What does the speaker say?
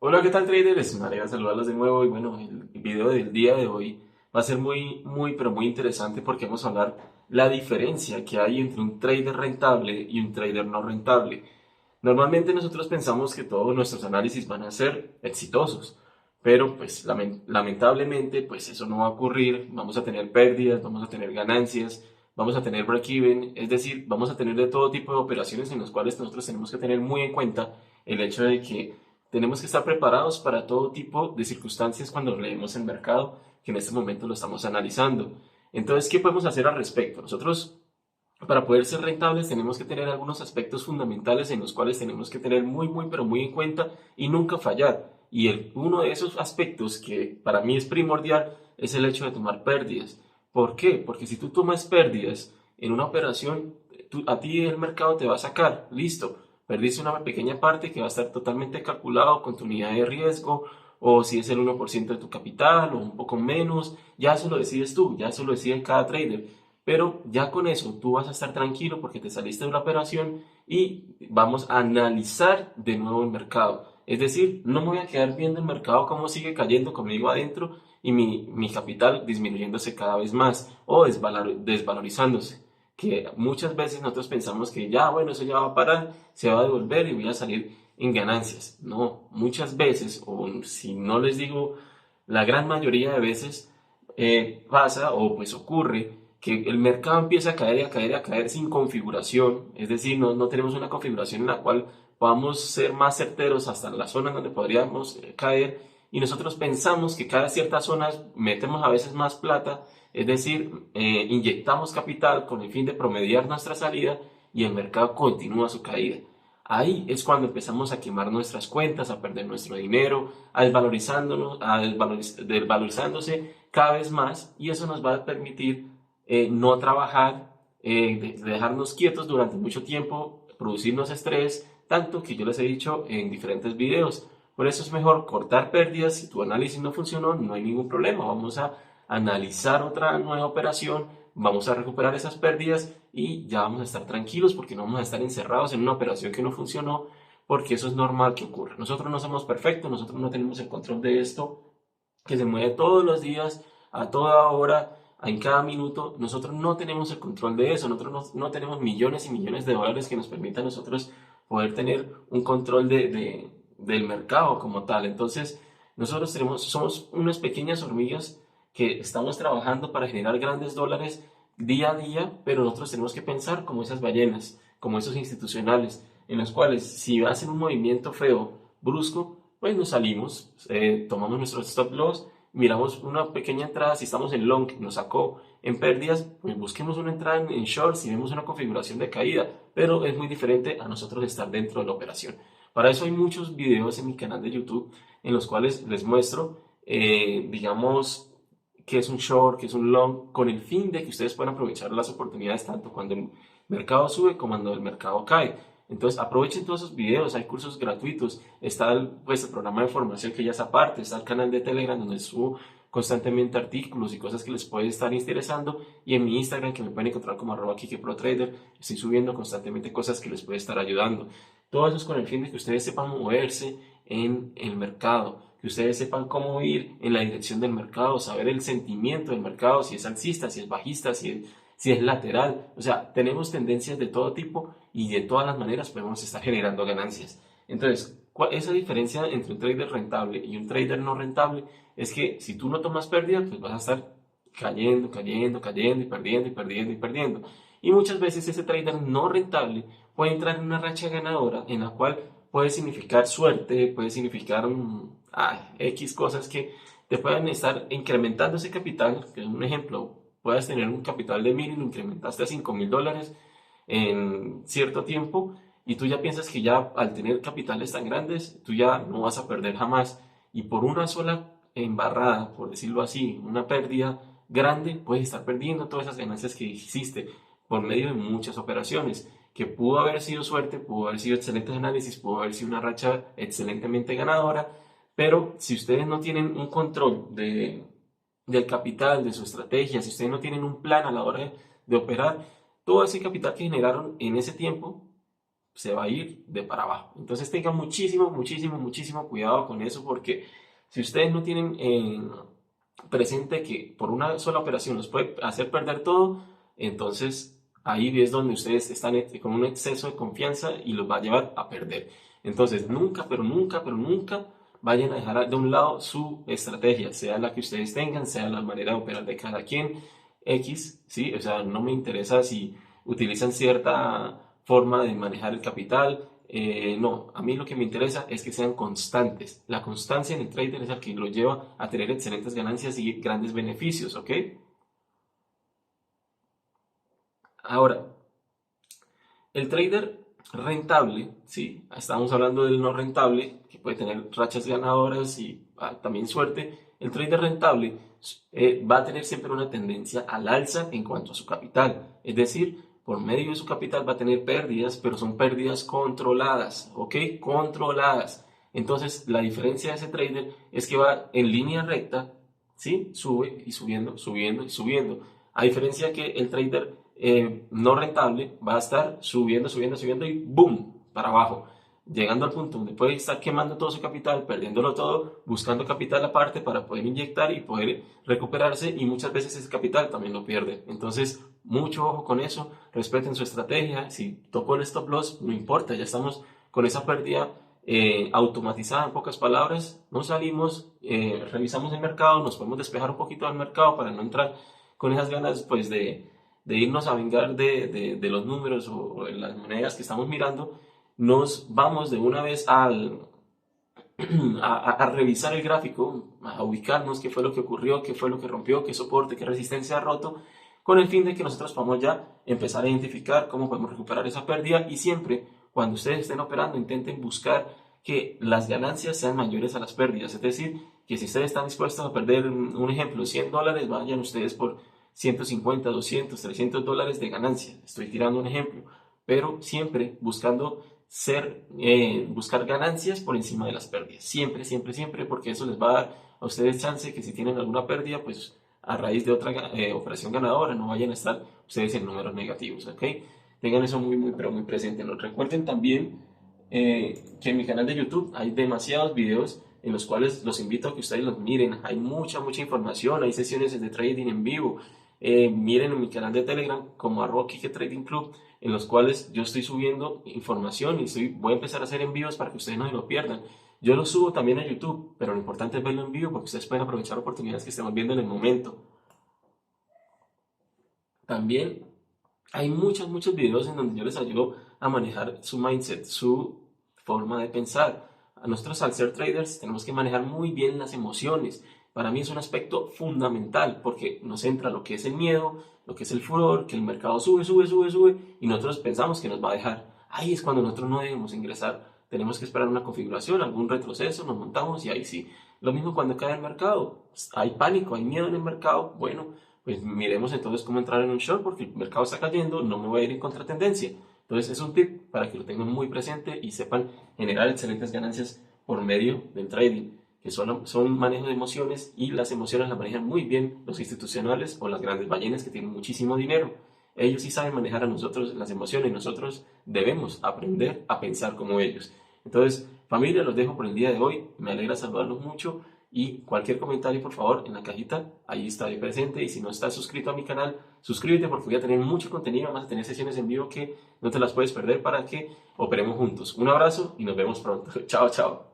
Hola, ¿qué tal traders? Me alegra saludarlos de nuevo y bueno, el video del día de hoy va a ser pero muy interesante porque vamos a hablar la diferencia que hay entre un trader rentable y un trader no rentable. Normalmente nosotros pensamos que todos nuestros análisis van a ser exitosos, pero pues lamentablemente pues eso no va a ocurrir, vamos a tener pérdidas, vamos a tener ganancias, vamos a tener break-even, es decir, vamos a tener de todo tipo de operaciones en las cuales nosotros tenemos que tener muy en cuenta el hecho de que tenemos que estar preparados para todo tipo de circunstancias cuando leemos el mercado, que en este momento lo estamos analizando. Entonces, ¿qué podemos hacer al respecto? Nosotros para poder ser rentables tenemos que tener algunos aspectos fundamentales en los cuales tenemos que tener pero muy en cuenta y nunca fallar. Y uno de esos aspectos que para mí es primordial es el hecho de tomar pérdidas. ¿Por qué? Porque si tú tomas pérdidas en una operación, a ti el mercado te va a sacar, listo, perdiste una pequeña parte que va a estar totalmente calculado con tu unidad de riesgo, o si es el 1% de tu capital o un poco menos, ya eso lo decides tú, ya eso lo decide cada trader. Pero ya con eso tú vas a estar tranquilo porque te saliste de una operación y vamos a analizar de nuevo el mercado. Es decir, no me voy a quedar viendo el mercado cómo sigue cayendo conmigo adentro y mi capital disminuyéndose cada vez más o desvalorizándose. Que muchas veces nosotros pensamos que ya, bueno, eso ya va a parar, se va a devolver y voy a salir en ganancias. No, muchas veces, o si no les digo la gran mayoría de veces, pasa o pues ocurre que el mercado empieza a caer y a caer y a caer sin configuración, es decir, no tenemos una configuración en la cual podamos ser más certeros hasta la zona donde podríamos caer y nosotros pensamos que cada ciertas zonas metemos a veces más plata, es decir, inyectamos capital con el fin de promediar nuestra salida y el mercado continúa su caída. Ahí es cuando empezamos a quemar nuestras cuentas, a perder nuestro dinero, desvalorizándose cada vez más y eso nos va a permitir no trabajar, dejarnos quietos durante mucho tiempo, producirnos estrés, tanto que yo les he dicho en diferentes videos. Por eso es mejor cortar pérdidas. Si tu análisis no funcionó, no hay ningún problema. Vamos a analizar otra nueva operación, vamos a recuperar esas pérdidas y ya vamos a estar tranquilos porque no vamos a estar encerrados en una operación que no funcionó, porque eso es normal que ocurra. Nosotros no somos perfectos, nosotros no tenemos el control de esto que se mueve todos los días, a toda hora, en cada minuto. Nosotros no tenemos el control de eso, nosotros no tenemos millones y millones de dólares que nos permitan a nosotros poder tener un control del mercado como tal. Entonces, somos unas pequeñas hormigas que estamos trabajando para generar grandes dólares día a día, pero nosotros tenemos que pensar como esas ballenas, como esos institucionales, en los cuales si hacen un movimiento feo, brusco, pues nos salimos, tomamos nuestros stop loss, miramos una pequeña entrada, si estamos en long, nos sacó en pérdidas, pues busquemos una entrada en short si vemos una configuración de caída, pero es muy diferente a nosotros estar dentro de la operación. Para eso hay muchos videos en mi canal de YouTube en los cuales les muestro, digamos, qué es un short, qué es un long, con el fin de que ustedes puedan aprovechar las oportunidades tanto cuando el mercado sube como cuando el mercado cae. Entonces aprovechen todos esos videos, hay cursos gratuitos, está el programa de formación que ya es aparte, está el canal de Telegram donde subo constantemente artículos y cosas que les puede estar interesando y en mi Instagram que me pueden encontrar como @KikeProTrader, estoy subiendo constantemente cosas que les puede estar ayudando. Todo eso es con el fin de que ustedes sepan moverse en el mercado, que ustedes sepan cómo ir en la dirección del mercado, saber el sentimiento del mercado, si es alcista, si es bajista, si es lateral. O sea, tenemos tendencias de todo tipo y de todas las maneras podemos estar generando ganancias. Entonces, esa diferencia entre un trader rentable y un trader no rentable es que si tú no tomas pérdida, pues vas a estar cayendo y perdiendo y perdiendo y perdiendo. Y muchas veces ese trader no rentable puede entrar en una racha ganadora en la cual puede significar suerte, puede significar X cosas que te puedan estar incrementando ese capital, que es un ejemplo, puedas tener un capital de 1000 y lo incrementaste a $5000 en cierto tiempo y tú ya piensas que ya al tener capitales tan grandes, tú ya no vas a perder jamás y por una sola embarrada, por decirlo así, una pérdida grande, puedes estar perdiendo todas esas ganancias que hiciste por medio de muchas operaciones, que pudo haber sido suerte, pudo haber sido excelentes análisis, pudo haber sido una racha excelentemente ganadora, pero si ustedes no tienen un control del capital, de su estrategia, si ustedes no tienen un plan a la hora de operar, todo ese capital que generaron en ese tiempo se va a ir de para abajo. Entonces tengan muchísimo, muchísimo, muchísimo cuidado con eso, porque si ustedes no tienen presente que por una sola operación los puede hacer perder todo, entonces ahí es donde ustedes están con un exceso de confianza y los va a llevar a perder. Entonces nunca, pero nunca, pero nunca vayan a dejar de un lado su estrategia, sea la que ustedes tengan, sea la manera de operar de cada quien, X, ¿sí? O sea, no me interesa si utilizan cierta forma de manejar el capital. No, a mí lo que me interesa es que sean constantes. La constancia en el trader es la que lo lleva a tener excelentes ganancias y grandes beneficios, ¿ok? Ahora, el trader rentable, sí, estamos hablando del no rentable, que puede tener rachas ganadoras y también suerte. El trader rentable va a tener siempre una tendencia al alza en cuanto a su capital, es decir, por medio de su capital va a tener pérdidas, pero son pérdidas controladas, ¿ok? Controladas. Entonces, la diferencia de ese trader es que va en línea recta, ¿sí? Sube y subiendo, subiendo y subiendo. A diferencia que el trader no rentable va a estar subiendo, subiendo, subiendo y ¡boom! Para abajo. Llegando al punto donde puede estar quemando todo su capital, perdiéndolo todo, buscando capital aparte para poder inyectar y poder recuperarse y muchas veces ese capital también lo pierde. Entonces, mucho ojo con eso, respeten su estrategia. Si tocó el stop loss, no importa, ya estamos con esa pérdida automatizada, en pocas palabras, no salimos, revisamos el mercado, nos podemos despejar un poquito del mercado para no entrar con esas ganas pues de irnos a vengar de los números o de las monedas que estamos mirando. Nos vamos de una vez a revisar el gráfico, a ubicarnos qué fue lo que ocurrió, qué fue lo que rompió, qué soporte, qué resistencia ha roto, con el fin de que nosotros podamos ya empezar a identificar cómo podemos recuperar esa pérdida. Y siempre cuando ustedes estén operando intenten buscar que las ganancias sean mayores a las pérdidas, es decir, que si ustedes están dispuestos a perder, un ejemplo, $100, vayan ustedes por 150, 200, $300 de ganancia. Estoy tirando un ejemplo, pero siempre buscando buscar ganancias por encima de las pérdidas. Siempre, siempre, siempre, porque eso les va a dar a ustedes chance que si tienen alguna pérdida, pues a raíz de otra operación ganadora, no vayan a estar ustedes en números negativos, ¿ok? Tengan eso muy, muy, pero muy presente. Nos recuerden también que en mi canal de YouTube hay demasiados videos en los cuales los invito a que ustedes los miren. Hay mucha, mucha información, hay sesiones de trading en vivo. Miren en mi canal de Telegram como @Kike Trading Club, en los cuales yo estoy subiendo información y voy a empezar a hacer envíos para que ustedes no se lo pierdan. Yo lo subo también a YouTube, pero lo importante es verlo en vivo porque ustedes pueden aprovechar oportunidades que estemos viendo en el momento. También hay muchos, muchos videos en donde yo les ayudo a manejar su mindset, su forma de pensar. A nosotros al ser traders tenemos que manejar muy bien las emociones. Para mí es un aspecto fundamental porque nos entra lo que es el miedo, lo que es el furor, que el mercado sube, sube, sube, sube y nosotros pensamos que nos va a dejar. Ahí es cuando nosotros no debemos ingresar. Tenemos que esperar una configuración, algún retroceso, nos montamos y ahí sí. Lo mismo cuando cae el mercado. Hay pánico, hay miedo en el mercado. Bueno, pues miremos entonces cómo entrar en un short porque el mercado está cayendo, no me voy a ir en contratendencia. Entonces es un tip para que lo tengan muy presente y sepan generar excelentes ganancias por medio del trading, que son manejo de emociones y las emociones las manejan muy bien los institucionales o las grandes ballenas que tienen muchísimo dinero. Ellos sí saben manejar a nosotros las emociones y nosotros debemos aprender a pensar como ellos. Entonces, familia, los dejo por el día de hoy. Me alegra saludarlos mucho y cualquier comentario, por favor, en la cajita, ahí estaré presente. Y si no estás suscrito a mi canal, suscríbete porque voy a tener mucho contenido. Vamos a tener sesiones en vivo que no te las puedes perder para que operemos juntos. Un abrazo y nos vemos pronto. Chao, chao.